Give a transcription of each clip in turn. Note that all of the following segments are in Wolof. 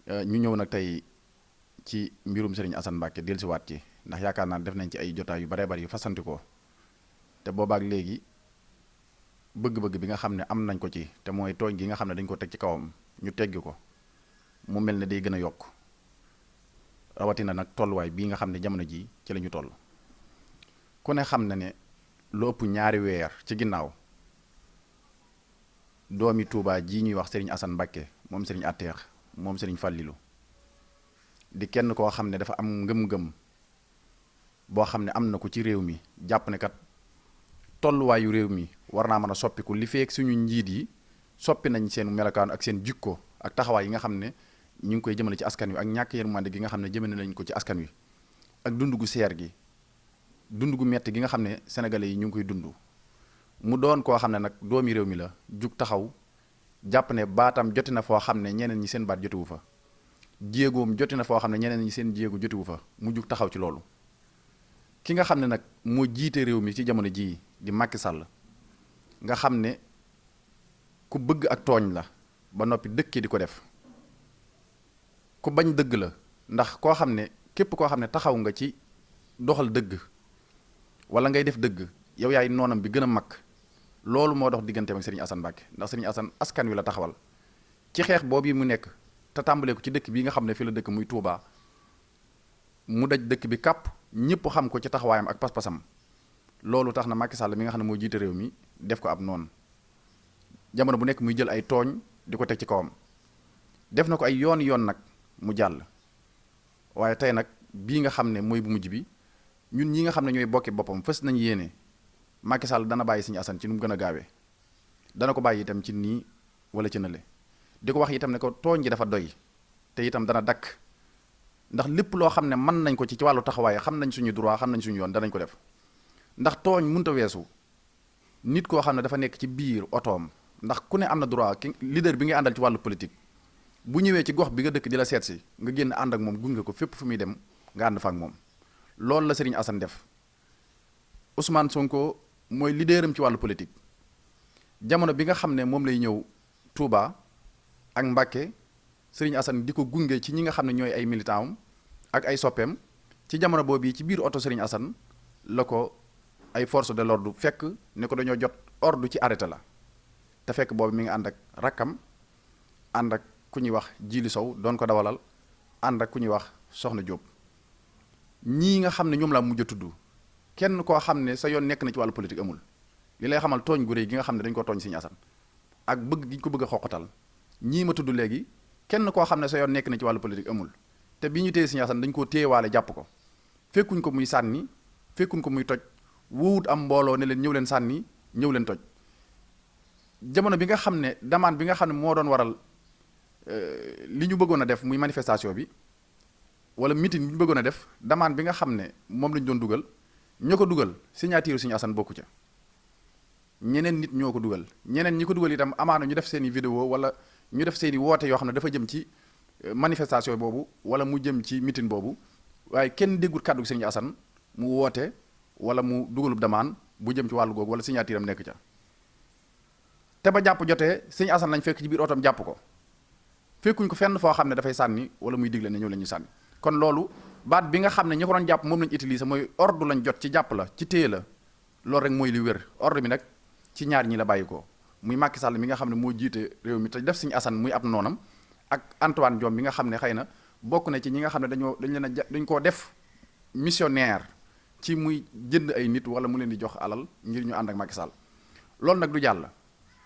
ñu ñëw nag tey ci mbirum Serigne Assane Mbacké dellusiwaat ci ndax yaakaar naa def nañ ci ay jotaay yu baree bari yu fasantikoo te boobaak léegi bëgg-bëgg bi nga xam ne am nañ ko ci te mooy tooñ gi nga xam ne dañ ko teg ci kawam ñu teggi ko mu mel ne day gën a yokk rawatina nag tolluwaay bii nga xam ne jamono ji ci la ñu toll ku ne xam na ne lu ëpp ñaari weer ci ginnaaw doomi Touba ji ñuy wax Serigne Assane Mbacké moom Serigne Atteex moom Serigne Fallilou di kenn koo xam ne dafa am ngëm-ngëm boo xam ne am na ko ci réew mi jàpp ne kat tolluwaayu réew mi war naa mën a soppiku li feek suñu njiit yi soppi nañ seen melokaan ak seen jikko ak taxawaay yi nga xam ne ñu ngi koy jëmale ci askan wi ak ñàkk yërmande gi nga xam ne jëmale nañ ko ci askan wi ak dund gu seer gi dund gu metti gi nga xam ne sénégalais yi ñu ngi koy dund mu doon koo xam ne nag doomi réew mi la jug taxaw jàpp ne baatam joti na foo xam ne ñeneen ñi seen baat jotiwu fa jéegoom joti na foo xam ne ñeneen ñi seen jéego jotiwu fa mu jug taxaw ci loolu ki nga xam ne nag moo jiite réew mi ci jamono jii di Macky Sall nga xam ne ku bëgg ak tooñ la ba noppi dëkkee di ko def ku bañ dëgg la ndax koo xam ne képp koo xam ne taxaw nga ci doxal dëgg wala ngay def dëgg yow yaay noonam bi gën a mag loolu moo dox digganteem ak Serigne Assane Mbacké ndax Serigne Assane askan wi la taxawal ci xeex boobu mu nekk te tàmbalee ko ci dëkk bii nga xam ne fi la dëkk muy Touba mu daj dëkk bi kàpp ñëpp xam ko ci taxawaayam ak pas-pasam loolu tax na Macky Sall mi nga xam ne moo jiite réew mi def ko ab noonu jamono bu nekk muy jël ay tooñ di ko teg ci kawam def na ko ay yoon nag mu jàll waaye tey nag bii nga xam ne mooy bu mujj bi ñun ñi nga xam ne ñooy bokki boppam fës nañ yéene Macky Sall dana bàyyi Serigne Assane ci nu mu gën a gaawee dana ko bàyyi itam ci nii wala ci nële di ko wax itam ne ko tooñ ji dafa doy te itam dana dakk ndax lépp loo xam ne mën nañ ko ci wàllu taxawaay xam nañ suñu droit xam nañ suñu yoon danañ ko def ndax tooñ mënut a weesu nit koo xam ne dafa nekk ci biir otoom ndax ku ne am na droit ki leader bi nga àndal ci wàllu politique bu ñëwee ci gox bi nga dëkk di la seet si nga génn ànd ak moom gunge ko fépp fu muy dem nga ànd fa ak moom loolu la Serigne Assane def Ousmane Sonko mooy leaderam ci wàllu politique jamono bi nga xam ne moom lay ñëw Touba ak Mbacké Serigne Assane di ko gunge ci ñi nga xam ne ñooy ay militant am ak ay soppeem ci jamono boobu ci biir oto Serigne Assane la ko ay force de l'ordre fekk ne ko dañoo jot ordre ci arrêté la te fekk boobu mi ngi ànd ak rakkam ànd ak ku ñuy wax Jili Sow doon ko dawalal ànd ak ku ñuy wax Soxna Diop ñii nga xam ne ñoom laa mujj a tudd kenn koo xam ne sa yoon nekk na ci wàllu politique amul li lay xamal tooñ gu réy gi nga xam ne dañ ko tooñ Serigne Assane ak bëgg gi ñu ko bëgg a xoqatal ñii ma tudd léegi kenn koo xam ne sa yoon nekk na ci wàllu politique amul te bi ñu téye Serigne Assane dañ koo téyewaale jàpp ko fekkuñ ko muy sànni fekkuñ ko muy toj woowut am mbooloo ne leen ñëw leen sànni ñëw leen toj jamono bi nga xam ne demande bi nga xam ne moo doon waral li ñu bëggoon a def muy manifestation bi wala meeting bi ñu bëggoon a def demande bi nga xam ne moom lañ doon dugal ñoo ko dugal signature Serigne Assane bokku ca ñeneen nit ñoo ko dugal ñeneen ñi ko dugal itam amaana ñu def seen i vidéo wala ñu def seen i woote yoo xam ne dafa jëm ci manifestation boobu wala mu jëm ci meeting boobu waaye kenn déggul kàddu Serigne Assane mu woote wala mu dugalub demande bu jëm ci wàllu googu wala signature am nekk ca te ba jàpp jotee Serigne Assane lañ fekk ci biir otom jàpp ko fekkuñ ko fenn foo xam ne dafay sànni wala muy digle ne ñëw la ñuy sànni kon loolu baat bi nga xam ne ñi ko doon jàpp moom lañ utiliser mooy ordre lañ jot ci jàpp la ci téye la loolu rek mooy li wér ordre bi nag ci ñaar ñi la bàyyi ko muy Macky Sall mi nga xam ne moo jiite réew mi te def Serigne Assane muy ab noonam ak Antoine Diome mi nga xam ne xëy na bokk na ci ñi nga xam ne dañ leen a dañ koo def missionnaire ci muy jënd ay nit wala mu leen di jox alal ngir ñu ànd ak Macky Sall loolu nag du jàll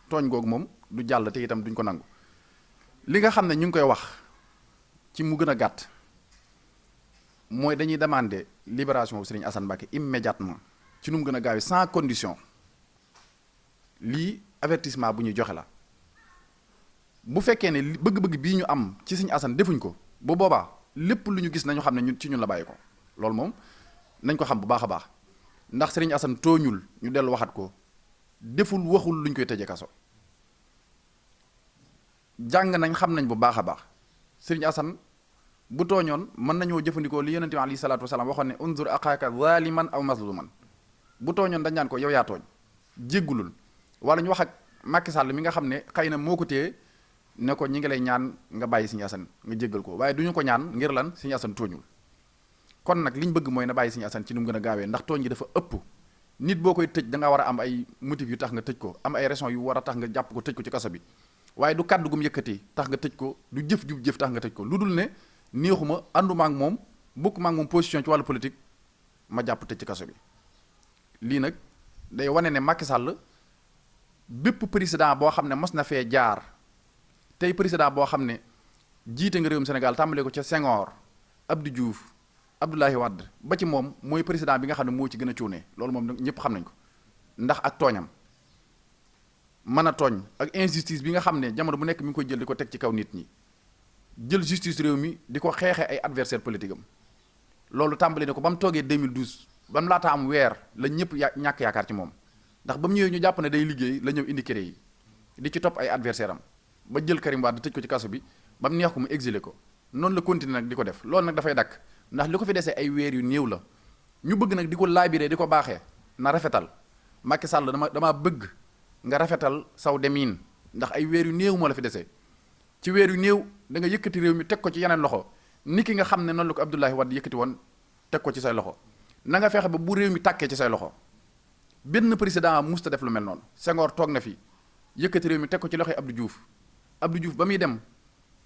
tooñ googu moom du jàll te itam duñ ko nangu li nga xam ne ñu ngi koy wax ci mu gën a gàtt mooy dañuy demander libération Serigne Assane Mbacké immédiatement ci nu mu gën a gaawee sans condition lii avertissement bu ñuy joxe la bu fekkee ne bëgg-bëgg bii ñu am ci Serigne Assane defuñ ko bu boobaa lépp lu ñu gis nañu xam ne ñun ci ñun la bàyyi ko loolu moom nañ ko xam bu baax a baax ndax Serigne Assane tooñul ñu dellu waxat ko deful waxul luñ koy tëjee kaso jàng nañ xam nañ bu baax a baax Serigne Assane bu tooñoon mën nañoo jëfandikoo li yonente bi alayhi salaatu wasalaam waxoon ne unzur axaaka zaliman aw mazluman bu tooñoon dañ naan ko yow yaa tooñ jéggulul wala ñu wax ak Macky Sall mi nga xam ne xëy na moo ko téye ne ko ñi ngi lay ñaan nga bàyyi Serigne Assane nga jéggal ko waaye du ñu ko ñaan ngir lan Serigne Assane tooñul kon nag li ñu bëgg mooy na bàyyi Serigne Assane ci nu mu gën a gaawee ndax tooñ gi dafa ëpp nit boo koy tëj da nga war a am ay motif yu tax nga tëj ko am ay raison yu war a tax nga jàpp ko tëj ko ci kaso bi waaye du kàddu gum yëkkati tax nga tëj ko du jëf jub jëf tax nga tëj ko lu dul ne neexuma ànduma ak moom bokkuma ak moom position ci wàllu politique ma jàpp tëj ci kaso bi lii nag day wane ne Macky Sall bépp président boo xam ne mos na fee jaar tey président boo xam ne jiite nga réewum Sénégal tàmbale ko ca Senghor Abdou Diouf Abdoulaye Wade ba ci moom mooy président bi nga xam ne moo ci gën a cuune loolu moom ñëpp xam nañ ko ndax ak tooñam mën a tooñ ak injustice bi nga xam ne jamono bu nekk mi ngi koy jël di ko teg ci kaw nit ñi jël justice réew mi di ko xeexee ay adversaire politique am loolu tàmbali ne ko ba mu toogee 2012 ba mu laataa am weer la ñëpp ñàkk yaakaar ci moom ndax ba mu ñëwee ñu jàpp ne day liggéey la ñëw indi kéré yi di ci topp ay adversaire am ba jël Karim Wade tëj ko ci kaso bi ba mu neex ko mu exilé ko noonu la continuer nag di ko def loolu nag dafay dakk ndax li ko fi desee ay weer yu néew la ñu bëgg nag di ko laabiree di ko baaxee na rafetal Macky Sall dama bëgg nga rafetal saw demiin ndax ay weer yu néew moo la fi desee ci weer yu néew da nga yëkkati réew mi teg ko ci yeneen loxo ni ki nga xam ne noonu la ko Abdoulaye Wade yëkkati woon teg ko ci say loxo na nga fexe ba bu réew mi tàkkee ci say loxo benn président musta def lu mel noonu Senghor toog na fi yëkkati réew mi teg ko ci loxoy Abdou Diouf ba muy dem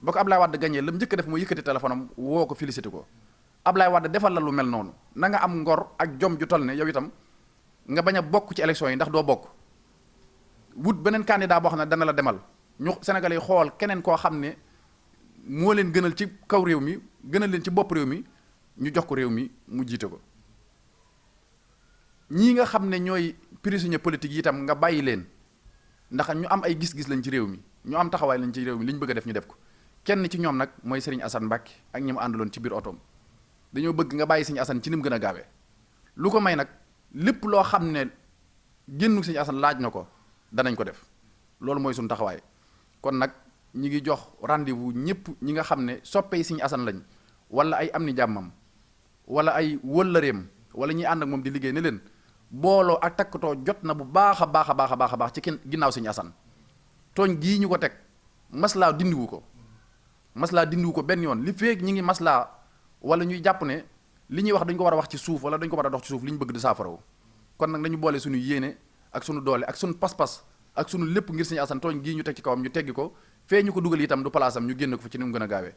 ba ko Abdoulaye Wade gagné la mu njëkk a def mooy yëkkati téléphone am woo ko félicité ko Abdoulaye Wade defal la lu mel noonu na nga am ngor ak jom ju toll ne yow itam nga bañ a bokk ci élection yi ndax doo bokk wut beneen candidat boo xam ne dana la demal ñu Sénégalais yi xool keneen koo xam ne moo leen gënal ci kaw réew mi gënal leen ci bopp réew mi ñu jox ko réew mi mu jiite ko ñii nga xam ne ñooy prisonnier politique yi itam nga bàyyi leen ndax ñu am ay gis-gis lañ ci réew mi ñu am taxawaay lañ ci réew mi li ñu bëgg a def ñu def ko kenn ci ñoom nag mooy Serigne Assane Mbacké ak ñi mu àndaloon ci biir otoom dañoo bëgg nga bàyyi Serigne Assane ci ni mu gën a gaawee lu ko may nag lépp loo xam ne génnu Serigne Assane laaj na ko danañ ko def loolu mooy suñu taxawaay kon nag ñi ngi jox rendez-vous ñëpp ñi nga xam ne soppey Serigne Assane lañ wala ay am ni jàmmam wala ay wëllëreem wala ñuy ànd ak moom di liggéey ne leen booloo ak takkatoo jot na bu baax a baax a baax a baax a baax ci kenn ginnaaw Serigne Assane tooñ gii ñu ko teg maslaa dindiwu ko benn yoon li feek ñi ngi maslaa wala ñuy jàpp ne li ñuy wax dañ ko war a wax ci suuf wala dañ ko war a dox ci suuf li ñu bëgg di saafarawu kon nag nañu boole suñu yéene ak suñu doole ak suñu pas-pas ak suñu lépp ngir Serigne Assane tooñ gii ñu teg ci kawam ñu teggi ko fee ñu ko dugal itam du palaasam ñu génn ko fa ci ni mu gën a gaawee